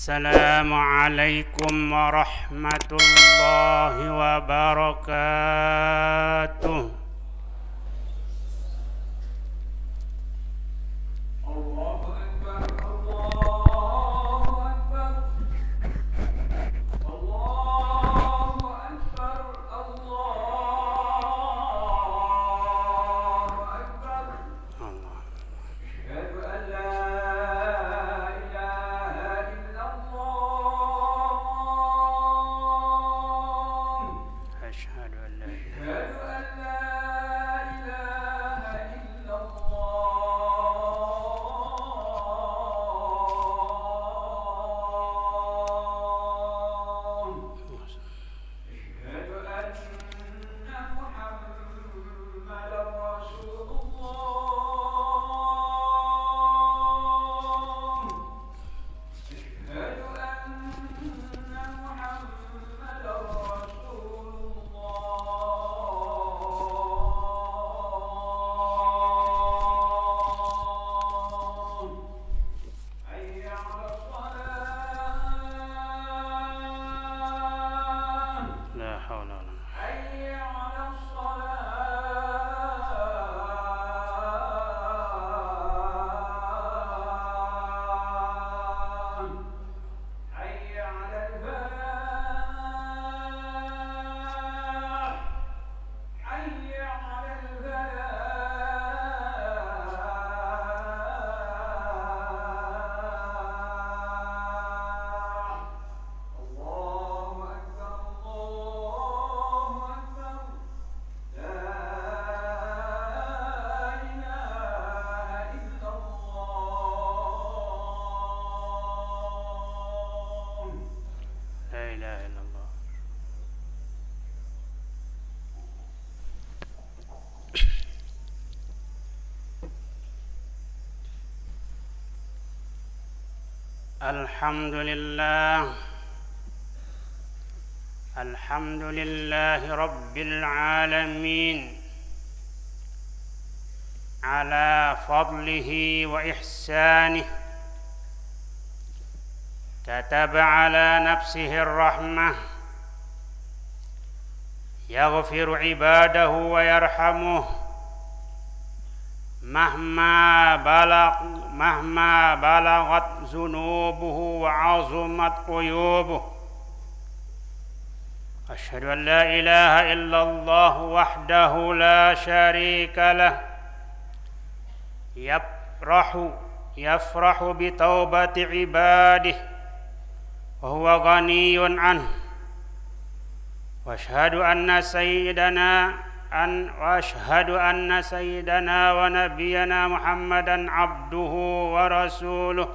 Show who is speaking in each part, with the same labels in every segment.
Speaker 1: Assalamualaikum warahmatullahi wabarakatuh.
Speaker 2: Allahu Akbar, Allahu Akbar, Allahu Akbar, Allahu Akbar.
Speaker 1: Allah.
Speaker 2: Asyhadu an la ilaha illallah.
Speaker 1: Asyhadu an la ilaha
Speaker 2: Asyhadu an la ilaha illallah. Asyhadu anna Muhammadan Rasulullah. Asyhadu anna Muhammadan Rasulullah. Hayya 'alas shalah.
Speaker 1: la haula wala quwwata.
Speaker 2: Hayya 'alas shalah. Hayya 'alal falah. Hayya 'alal falah. Allahu Akbar, Allahu Akbar. La ilaha illallah.
Speaker 1: La ilaha illallah. Alhamdulillah. Alhamdulillahi rabbil alamin ala fadlihi wa ihsanih. كتب على نفسه الرحمة يغفر عباده ويرحمه مهما بلغت ذنوبه وعظمت عيوبه. أشهد أن لا إله إلا الله وحده لا شريك له يفرح بتوبة عباده وهو غني عنه. واشهد أن سيدنا ونبينا محمدا عبده ورسوله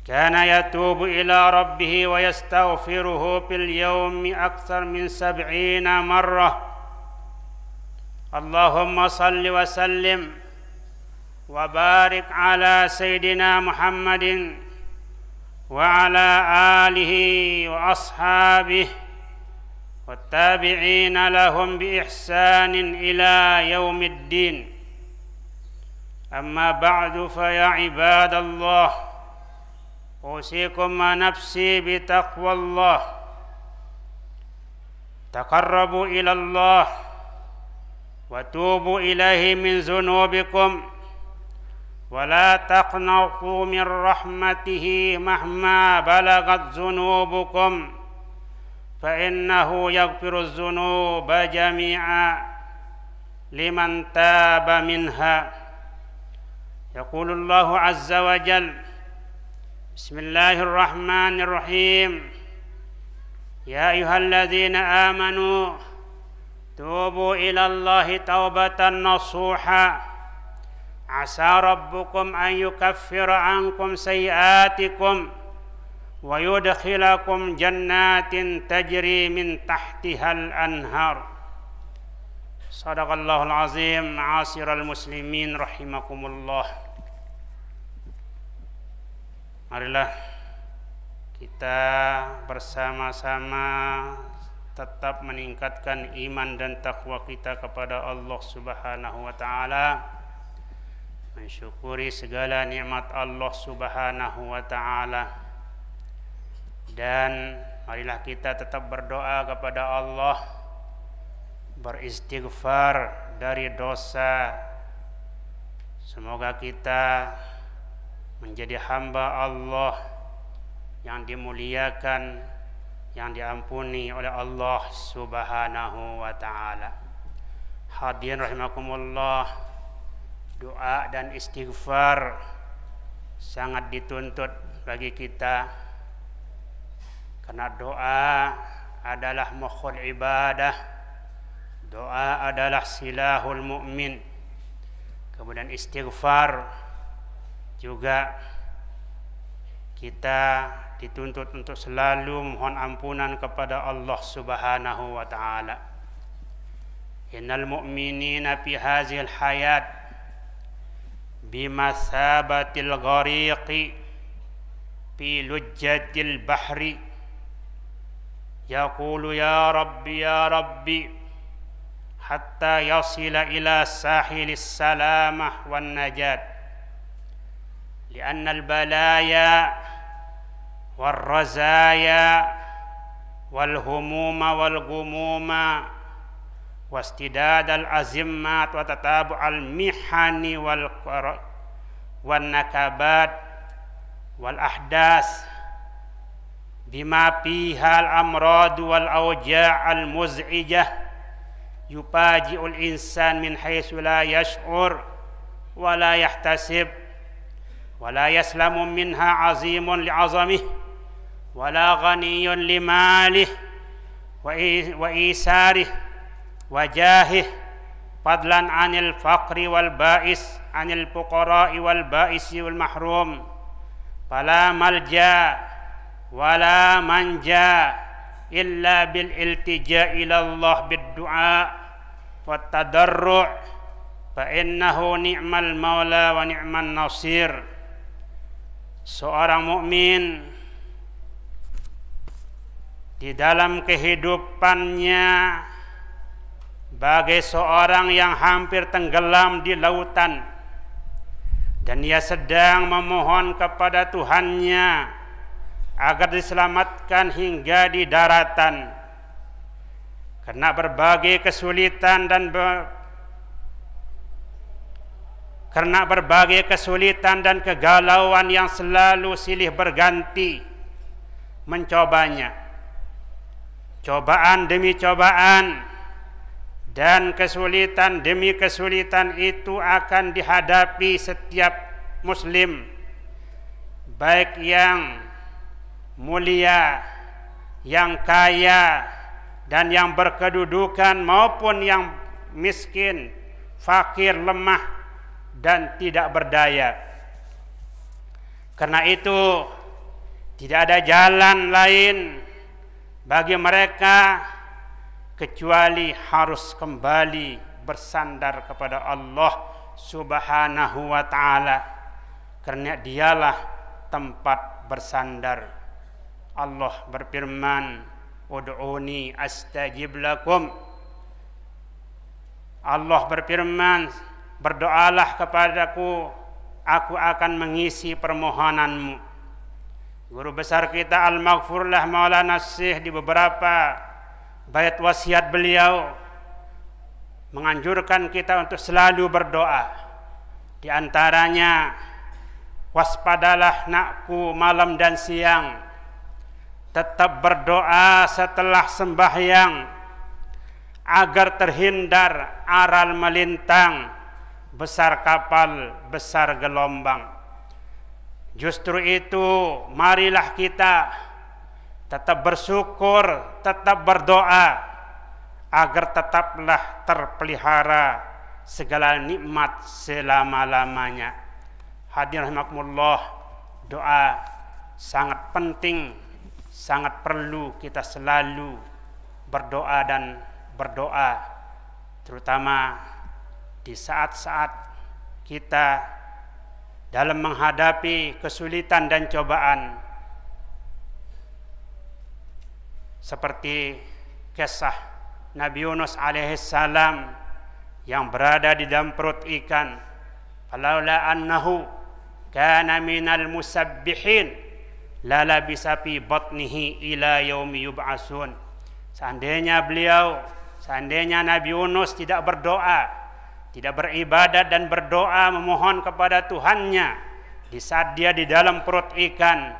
Speaker 1: كان يتوب إلى ربه ويستغفره في اليوم أكثر من 70 مرة. اللهم صل وسلم وبارك على سيدنا محمد وعلى آله وأصحابه والتابعين لهم بإحسان إلى يوم الدين. أما بعد فيا عباد الله أوصيكم ونفسي بتقوى الله. تقربوا إلى الله وتوبوا إليه من ذنوبكم ولا تقنطوا من رحمته مهما بلغت ذنوبكم فإنه يغفر الذنوب جميعا لمن تاب منها. يقول الله عز وجل: بسم الله الرحمن الرحيم. يا أيها الذين آمنوا توبوا إلى الله توبة نصوحا عسى ربكم أن يكفر عنكم سيئاتكم ويدخلكم جنات تجري من تحتها الأنهار. صدق الله العظيم. معاشر المسلمين rahimakumullah. Marilah kita bersama-sama tetap meningkatkan iman dan takwa kita kepada Allah Subhanahu wa taala mensyukuri segala nikmat Allah Subhanahu wa taala, dan marilah kita tetap berdoa kepada Allah, beristighfar dari dosa. Semoga kita menjadi hamba Allah yang dimuliakan, yang diampuni oleh Allah Subhanahu wa taala. Hadirin rahimakumullah, doa dan istighfar sangat dituntut bagi kita, karena doa adalah mukhul ibadah, doa adalah silahul mu'min. Kemudian istighfar juga kita dituntut untuk selalu mohon ampunan kepada Allah Subhanahu wa taala. Innal mu'minina fi hazil hayat bimasabatil ghariqi fi lujjatil bahri yaqulu ya rabbi hatta yasila ila sahilis salamah wan najat lianna al balaya wal razaya wal humuma wal gumuma wastidad al azimmat wa tatabu al mihani wal nakabat wal ahdas bima fiha al amrad wal awja' al muz'ijah yupaji'ul insan min haitsu la yash'ur wa la yahtasib wa la yaslamu minha azimun li'azamih wa la ghaniyun limalih wa isarih wa jahih fadlan anil faqri wal ba'is anil fuqara'i wal ba'isi wal mahrum fala malja wala manja illa bil iltija ila Allah bid du'a wa tadarru' fa innahu ni'mal maula wa ni'man nasir. Seorang mukmin di dalam kehidupannya bagai seorang yang hampir tenggelam di lautan, dan ia sedang memohon kepada Tuhannya agar diselamatkan hingga di daratan, karena berbagai kesulitan dan kegalauan yang selalu silih berganti mencobanya, cobaan demi cobaan, dan kesulitan demi kesulitan itu akan dihadapi setiap muslim, baik yang mulia, yang kaya, dan yang berkedudukan maupun yang miskin, fakir, lemah, dan tidak berdaya. Karena itu tidak ada jalan lain bagi mereka kecuali harus kembali bersandar kepada Allah Subhanahu wa taala, karena dialah tempat bersandar. Allah berfirman, ud'uni astajib lakum. Allah berfirman, berdoalah kepadaku, aku akan mengisi permohonanmu. Guru besar kita Al-Maghfurlah Maulana Syekh di beberapa bait wasiat beliau menganjurkan kita untuk selalu berdoa. Di antaranya, waspadalah nakku malam dan siang, tetap berdoa setelah sembahyang agar terhindar aral melintang, besar kapal, besar gelombang. Justru itu, marilah kita tetap bersyukur, tetap berdoa agar tetaplah terpelihara segala nikmat selama-lamanya. Hadirin rahimakumullah, doa sangat penting, sangat perlu kita selalu berdoa dan berdoa, terutama di saat-saat kita dalam menghadapi kesulitan dan cobaan, seperti kisah Nabi Yunus alaihissalam yang berada di dalam perut ikan. falaula annahu kana minal musabbihin la labisa fi batnihi ila yaumi yub'atsun. Seandainya Nabi Yunus tidak berdoa, tidak beribadat dan berdoa memohon kepada Tuhannya di saat dia di dalam perut ikan,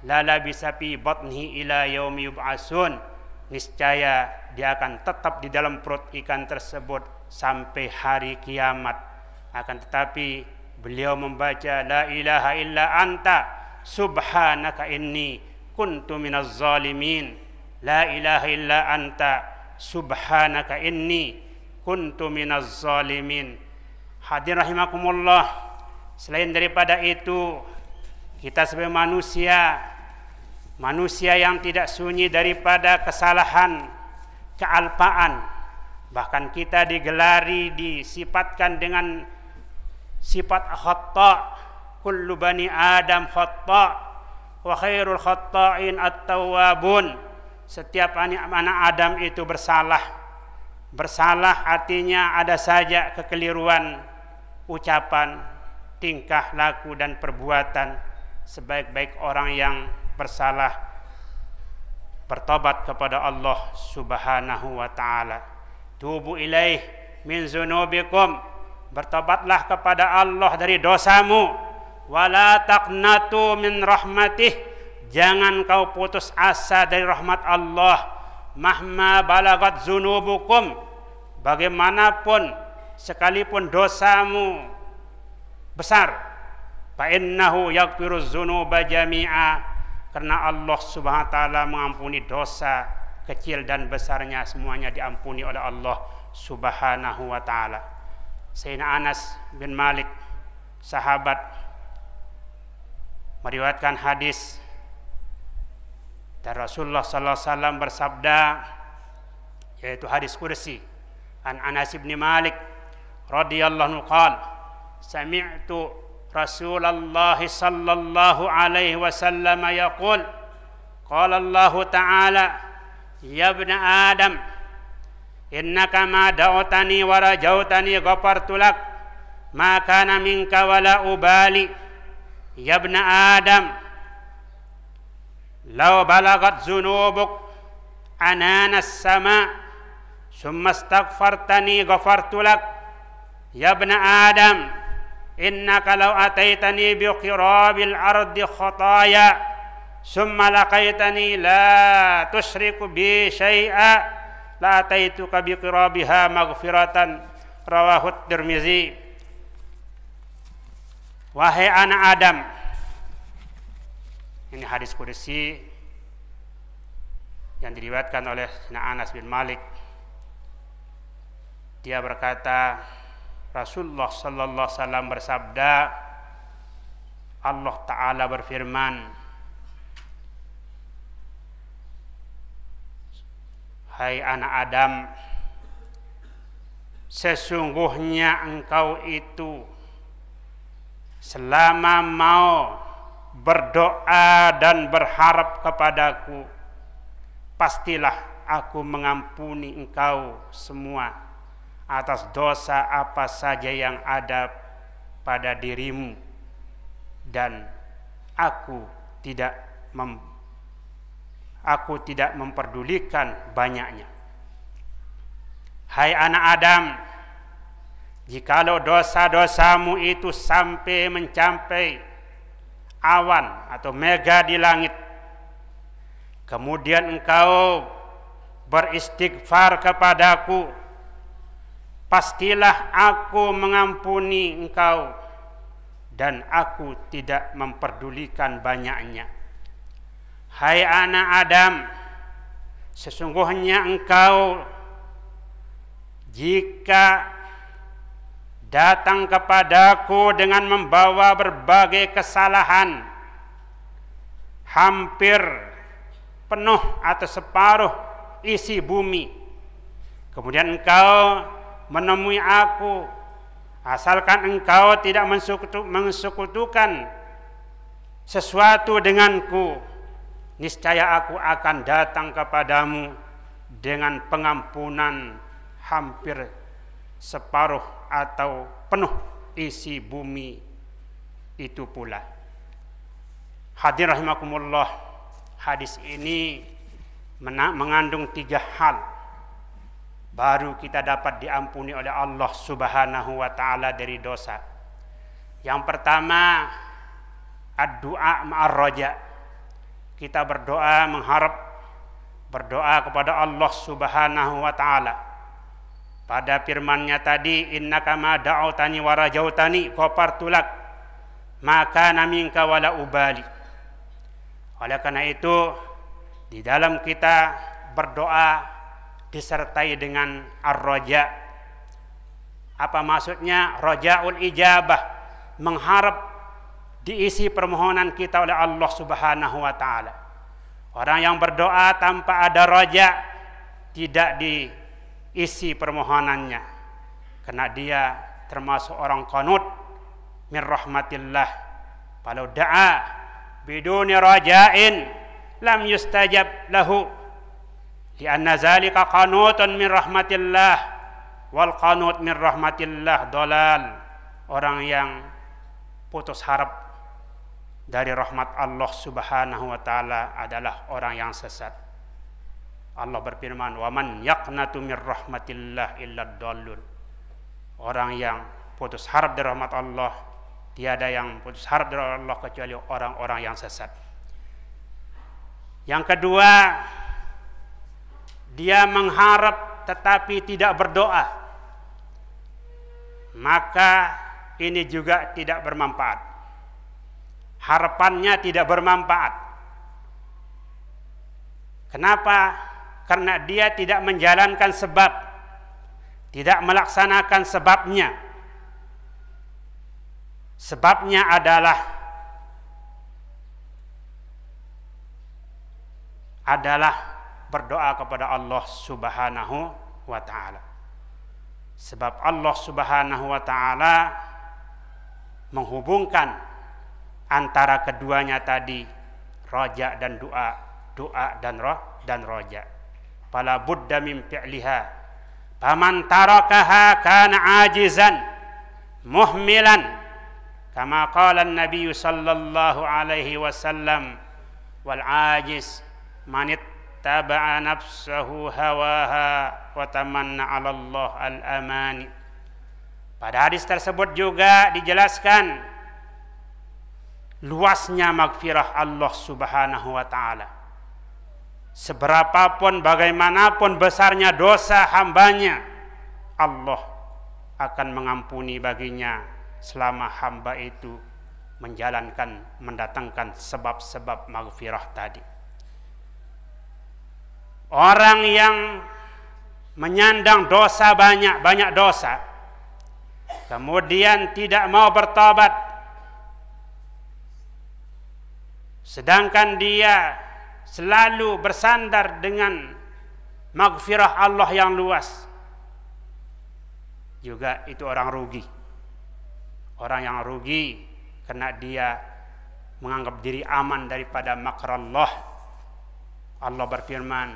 Speaker 1: la labisa fi batnihi ila yaumi yub'atsun, niscaya dia akan tetap di dalam perut ikan tersebut sampai hari kiamat. Akan tetapi beliau membaca la ilaha illa anta subhanaka inni kuntu minaz zalimin. La ilaha illa anta subhanaka inni kuntu minaz zalimin. Hadirin rahimakumullah, selain daripada itu, kita sebagai manusia yang tidak sunyi daripada kesalahan, kealpaan, bahkan kita disifatkan dengan sifat khata. Kullu bani Adam khata wa khairul khata'in at-tawwabun. Setiap anak Adam itu bersalah. Bersalah artinya ada saja kekeliruan ucapan, tingkah laku dan perbuatan. Sebaik-baik orang yang bersalah bertobat kepada Allah Subhanahu wa taala. Tubu ilaih min zunubikum, bertobatlah kepada Allah dari dosamu. Wala taqnatu min rahmatih, jangan kau putus asa dari rahmat Allah. Mahma balagat zunubukum, bagaimanapun sekalipun dosamu besar, fa innahu yaghfiruz dzunuba jami'a, karena Allah Subhanahu wa taala mengampuni dosa kecil dan besarnya, semuanya diampuni oleh Allah Subhanahu wa taala. Sayyidina Anas bin Malik, sahabat, meriwayatkan hadis dan Rasulullah sallallahu alaihi wasallam bersabda, yaitu hadis qudsi, an Anas bin Malik radhiyallahu anhu qala sami'tu Rasulullah sallallahu alaihi wasallam yaqul qala Allah ta'ala ya ibna Adam innaka ma da'utani wa rajautani ghafartu lak ma kana minka wala ubali ya ibna Adam law balagat zunubuk anana as-sama summa astaghfartani ghafartu lak ya ibna Adam innaka law ataitani bi qirabil ardi khataya summa laqaitani la tusyriku bi syai'a la ataituka bi qirabiha maghfiratan. Rawahu Tirmizi. Wahai anak Adam, ini hadis qudsi yang diriwayatkan oleh Anas bin Malik. Dia berkata, Rasulullah sallallahu alaihi wasallam bersabda, Allah Ta'ala berfirman, hai anak Adam, sesungguhnya engkau itu selama mau berdoa dan berharap kepadaku, pastilah aku mengampuni engkau semua atas dosa apa saja yang ada pada dirimu, dan aku tidak memperdulikan banyaknya. Hai anak Adam, jikalau dosa-dosamu itu sampai mencapai awan atau mega di langit, kemudian engkau beristighfar kepadaku, pastilah aku mengampuni engkau dan aku tidak memperdulikan banyaknya. Hai anak Adam, sesungguhnya engkau jika datang kepadaku dengan membawa berbagai kesalahan, hampir penuh atau separuh isi bumi, kemudian engkau menemui aku, asalkan engkau tidak mensekutukan sesuatu denganku, niscaya aku akan datang kepadamu dengan pengampunan hampir separuh atau penuh isi bumi itu pula. Hadirin rahimakumullah, hadis ini mengandung 3 hal baru kita dapat diampuni oleh Allah Subhanahu wa taala dari dosa. Yang pertama, ad-du'a ma'ar raja. Kita berdoa mengharap, berdoa kepada Allah Subhanahu wa taala. Pada firman-Nya tadi, innaka ma da'autani wa rajautani ghafartulak maka naminka wala ubali. Oleh karena itu, di dalam kita berdoa disertai dengan ar-raja. Apa maksudnya? Rajaul ijabah, mengharap diisi permohonan kita oleh Allah Subhanahu wa taala. Orang yang berdoa tanpa ada raja tidak diisi permohonannya, karena dia termasuk orang qanut min rahmatillah. Kalau da'a biduni raja'in lam yustajab lahu, lianna zalika qanutun min rahmatillah, wal qanut min rahmatillah dolal. Orang yang putus harap dari rahmat Allah Subhanahu wa taala adalah orang yang sesat. Allah berfirman, wa man yaqnatu min rahmatillah illa dhallun. Orang yang putus harap dari rahmat Allah, tiada yang putus harap dari Allah kecuali orang-orang yang sesat. Yang kedua, dia mengharap tetapi tidak berdoa, maka ini juga tidak bermanfaat. Harapannya tidak bermanfaat. Kenapa? Karena dia tidak menjalankan sebab, tidak melaksanakan sebabnya. Sebabnya adalah berdoa kepada Allah Subhanahu wa taala. Sebab Allah Subhanahu wa taala menghubungkan antara keduanya tadi, raja dan doa, doa dan raja. Fala budda min fi'liha. Faman tarakaha kana ajizan muhmilan, kama qala an-nabiy sallallahu alaihi wasallam, wal ajiz man ittaba'a nafsahu hawaha wa tamanna 'ala Allah al-amani. Pada hadis tersebut juga dijelaskan luasnya maghfirah Allah Subhanahu wa taala. Seberapapun, bagaimanapun besarnya dosa hambanya, Allah akan mengampuni baginya selama hamba itu mendatangkan sebab-sebab maghfirah tadi. Orang yang menyandang dosa banyak dosa, kemudian tidak mau bertobat, sedangkan dia selalu bersandar dengan maghfirah Allah yang luas, juga itu orang rugi. Orang yang rugi karena dia menganggap diri aman daripada makrallah. Allah berfirman,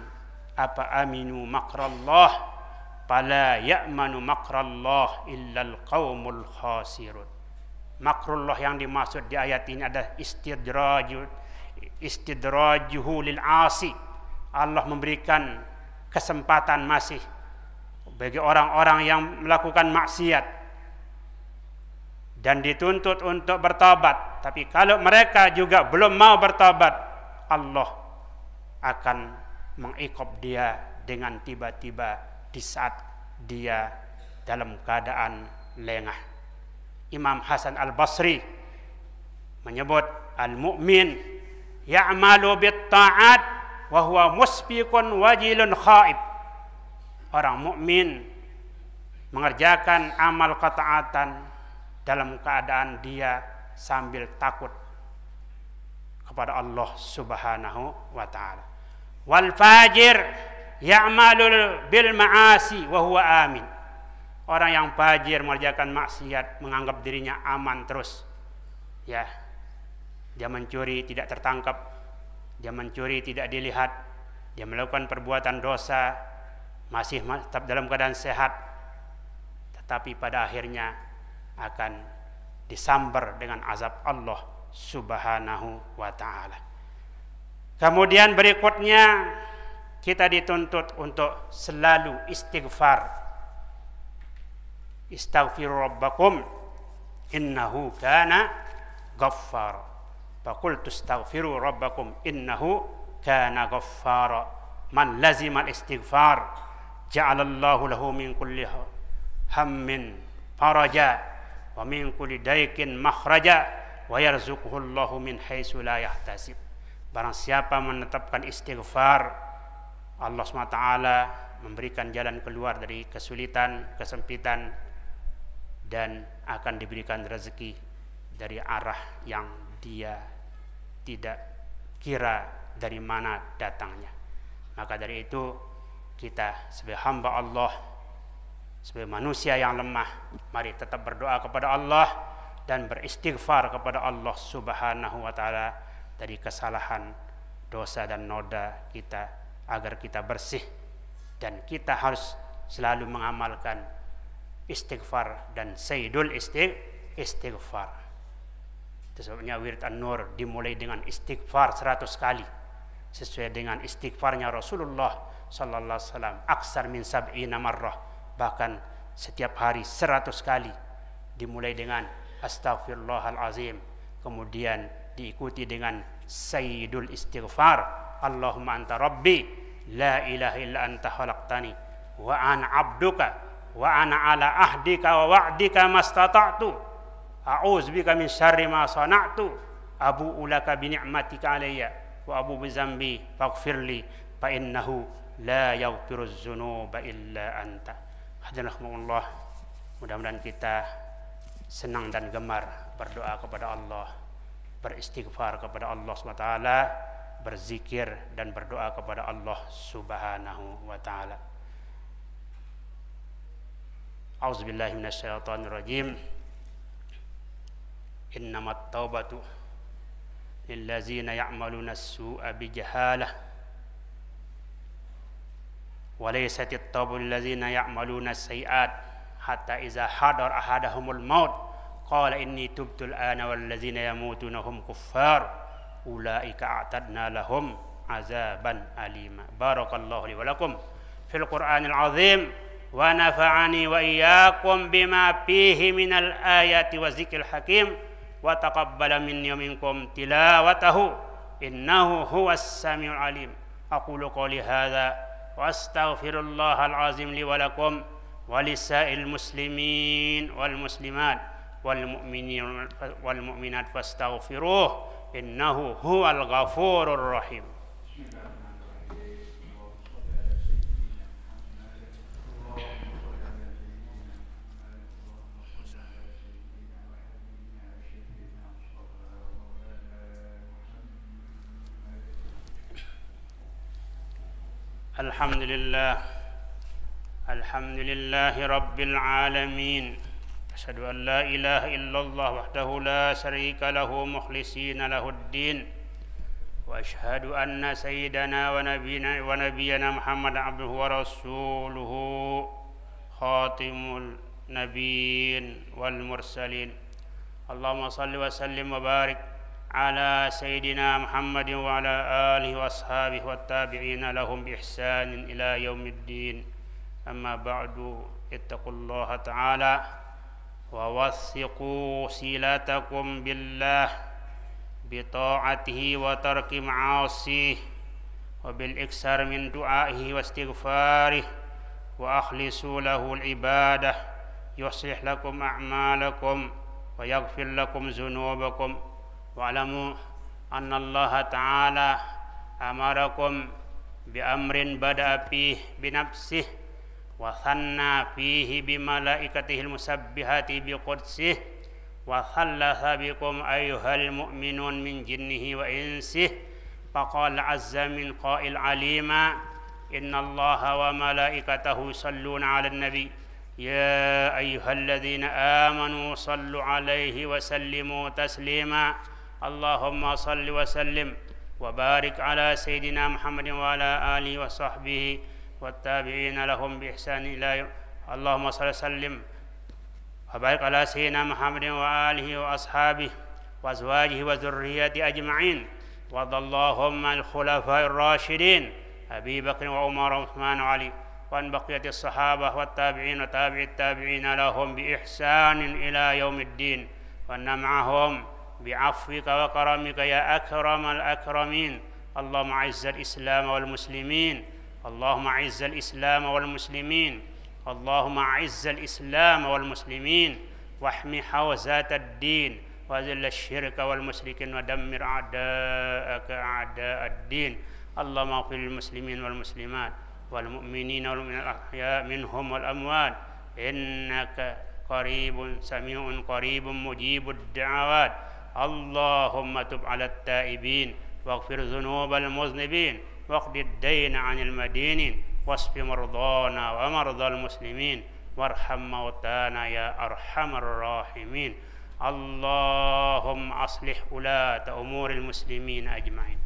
Speaker 1: apa aminu makrallah fala ya'manu makrallah illal qaumul khasirun. Makrullah yang dimaksud di ayat ini adalah istidrajuhu lil asi. Allah memberikan kesempatan masih bagi orang-orang yang melakukan maksiat dan dituntut untuk bertobat. Tapi kalau mereka juga belum mau bertobat, Allah akan mengiqab dia dengan tiba-tiba di saat dia dalam keadaan lengah. Imam Hasan Al-Basri menyebut al-mu'min ya'malu bit-ta'at wa huwa musbiqun wajilun khaib. Orang mukmin mengerjakan amal ketaatan dalam keadaan dia sambil takut kepada Allah Subhanahu wa taala. Wal fajir ya'malu bil ma'asi wa huwa amin. Orang yang fajir mengerjakan maksiat menganggap dirinya aman terus. Ya. Dia mencuri tidak tertangkap, dia mencuri tidak dilihat, dia melakukan perbuatan dosa masih tetap dalam keadaan sehat. Tetapi pada akhirnya akan disambar dengan azab Allah Subhanahu wa ta'ala. Kemudian berikutnya kita dituntut untuk selalu istighfar. Istaghfiru rabbakum innahu kana ghaffar. Faqultu astaghfiru rabbakum innahu kana ghaffara. Man lazimal istighfar ja'alallahu lahu min kulli hammin faraja wa min kulli daikin makhraja wa yarzuquhu Allahu min haitsu la yahtasib. Barang siapa menetapkan istighfar, Allah SWT memberikan jalan keluar dari kesulitan, kesempitan, dan akan diberikan rezeki dari arah yang dia tidak kira dari mana datangnya. Maka dari itu kita sebagai hamba Allah, sebagai manusia yang lemah, mari tetap berdoa kepada Allah dan beristighfar kepada Allah Subhanahu wa ta'ala dari kesalahan, dosa dan noda kita, agar kita bersih. Dan kita harus selalu mengamalkan istighfar dan sayyidul istighfar. Itu sebabnya wirid An-Nur dimulai dengan istighfar 100 kali, sesuai dengan istighfarnya Rasulullah sallallahu alaihi wasallam, aksar min sab'ina marrah, bahkan setiap hari 100 kali, dimulai dengan astaghfirullahal azim, kemudian diikuti dengan sayyidul istighfar, Allahumma anta rabbi la ilaha illa anta khalaqtani wa ana abduka wa ana ala ahdika wa wa'dika mastata'tu a'udzubika min syarri ma sana'tu abu'u laka bi ni'matika alayya wa abu bi zambi faghfirli fa innahu la yaghfiruz dzunuba illa anta. Hadirahumullah, mudah-mudahan kita senang dan gemar berdoa kepada Allah, beristighfar kepada Allah SWT, berzikir dan berdoa kepada Allah Subhanahu wa ta'ala. A'udzubillahi minasyaitonir rajim. Innamat taubatu lillazina ya'maluna as-su'a bijahalah wa laysatit taubatu lillazina ya'maluna as-sayyi'at hatta iza hadar ahadahumul maut qala inni tubtu al-ana wallazina yamutuna hum kuffar ulaika a'tadna lahum azaban alima. Barakallahu li wa lakum fil Qur'anil azim wa nafa'ani wa iyyakum bima fihi minal ayati wa zikril hakim wa taqabbala minni wa minkum tilawatahu innahu huwas samiul alim. Aqulu qawli hadza wa astaghfirullahal azim li wa lakum wa lisa'il muslimin wal muslimat wal mu'minin wal mu'minat fastaghfiruh innahu huwal ghafurur rahim. Alhamdulillahi rabbil alamin. Asyhadu an la ilaha illallah wahdahu la syarika lahu mukhlisina lahuddin. Wa asyhadu anna sayyidana wa nabiyyana Muhammadan abduhu wa rasuluhu khatimul nabiyyin wal mursalin. Allahumma salli wa sallim wa barik ala sayyidina Muhammadin wa ala alihi wa ashabihi wa tabi'ina lahum bi ihsanin ila yaumiddin. Amma ba'du, ittaqullaha ta'ala wa wathiqu silatakum billah bi ta'atihi wa tarki ma'asih wa bil iksar min du'aihi wa istighfarih wa akhlisu lahu al-ibadah yuslih lakum a'malakum wa yaghfir lakum dhunubakum. Wa'lamu anna Allah ta'ala amarakum bi amrin bada'a fihi bi nafsihi wa thanna fihi bi malaikatihil musabbihati bi qudsih wa thallatha bikum ayyuhal mu'minun min jinnihi wa insih faqala azza min qail alima inna Allaha wa malaikatahu yusalluna 'alan nabi ya ayyuhalladzina amanu sallu 'alaihi wa sallimu taslima. Allahumma salli wa sallim wa barik ala sayyidina Muhammadin wa ala alihi wa sahbihi wa tabi'ina lahum bi ihsan ila Allahumma salli wa sallim وبارك على سيدنا محمد وآله وأصحابه وأزواجه وذريته أجمعين. وارض اللهم عن الخلفاء الراشدين أبي بكر وعمر وعثمان وعلي، وعن بقية الصحابة والتابعين وتابع التابعين لهم بإحسان إلى يوم الدين، وأن معهم بعفوك وكرمك يا أكرم الأكرمين. اللهم أعز الإسلام والمسلمين، اللهم أعز الإسلام والمسلمين، اللهم أعز الإسلام والمسلمين، واحمي حوزات الدين، وذل الشرك والمشركين، ودمر أعداءك أعداء الدين. اللهم اغفر للمسلمين والمسلمات والمؤمنين والمؤمنات الأحياء منهم والأموات، إنك قريب سميع قريب مجيب الدعوات. اللهم تب على التائبين، واغفر ذنوب المذنبين، واقض الدين عن المدينين، واشف مرضانا ومرضى المسلمين، وارحم موتانا يا أرحم الراحمين. اللهم أصلح ولاة أمور المسلمين أجمعين،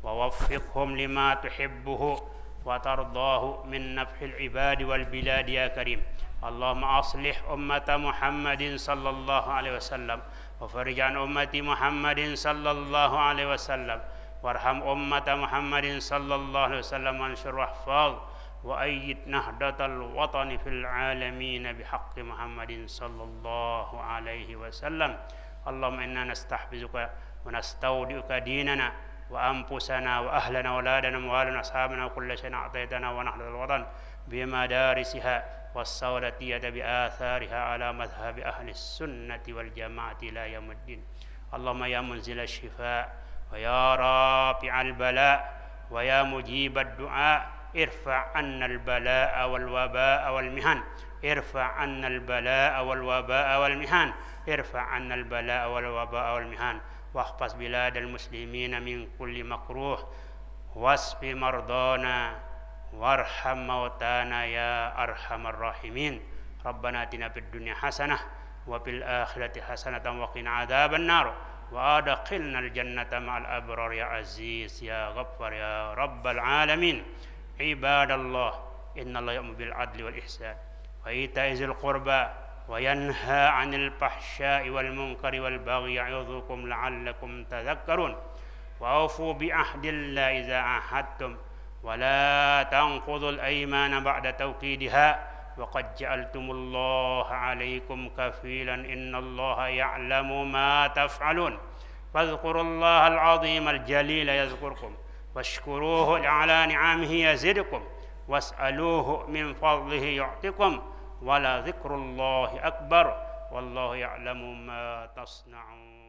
Speaker 1: ووفقهم لما تحبه وترضاه من نفع العباد والبلاد يا كريم. اللهم أصلح أمة محمد صلى الله عليه وسلم، وفرج عن أمة محمد صلى الله عليه وسلم، وارحم أمة محمد صلى الله عليه وسلم، وانشر واحفظ وأيد نهضة الوطن في العالمين بحق محمد صلى الله عليه وسلم. اللهم إنا نستحفظك ونستودعك ديننا وأنفسنا وأهلنا وأولادنا وأموالنا وأصحابنا وكل شيء أعطيتنا ونحن الوطن بمدارسها والسولتية بآثارها على مذهب أهل السنة والجماعة إلى يوم الدين. اللهم يا منزل الشفاء، ويا رافع البلاء، ويا مجيب الدعاء، ارفع عنا البلاء والوباء والمحن، ارفع عنا البلاء والوباء والمحن، ارفع عنا البلاء والوباء والمحن، واحفظ بلاد المسلمين من كل مكروه، واشف مرضانا، وارحم موتانا يا أرحم الراحمين. ربنا آتنا في الدنيا حسنة وفي الآخرة حسنة وقنا عذاب النار، وأدخلنا الجنة مع الأبرار يا عزيز يا غفار يا رب العالمين. عباد الله، إن الله يأمر بالعدل والإحسان وإيتاء ذي القربى، وينهى عن الفحشاء والمنكر والبغي، يعظكم لعلكم تذكرون. وأوفوا بعهد الله إذا عاهدتم، ولا تنقضوا الأيمان بعد توكيدها، وقد جعلتم الله عليكم كفيلا، إن الله يعلم ما تفعلون. فاذكروا الله العظيم الجليل يذكركم، واشكروه على نعمه يزدكم، واسألوه من فضله يعطكم، ولذكر الله أكبر، والله يعلم ما تصنعون.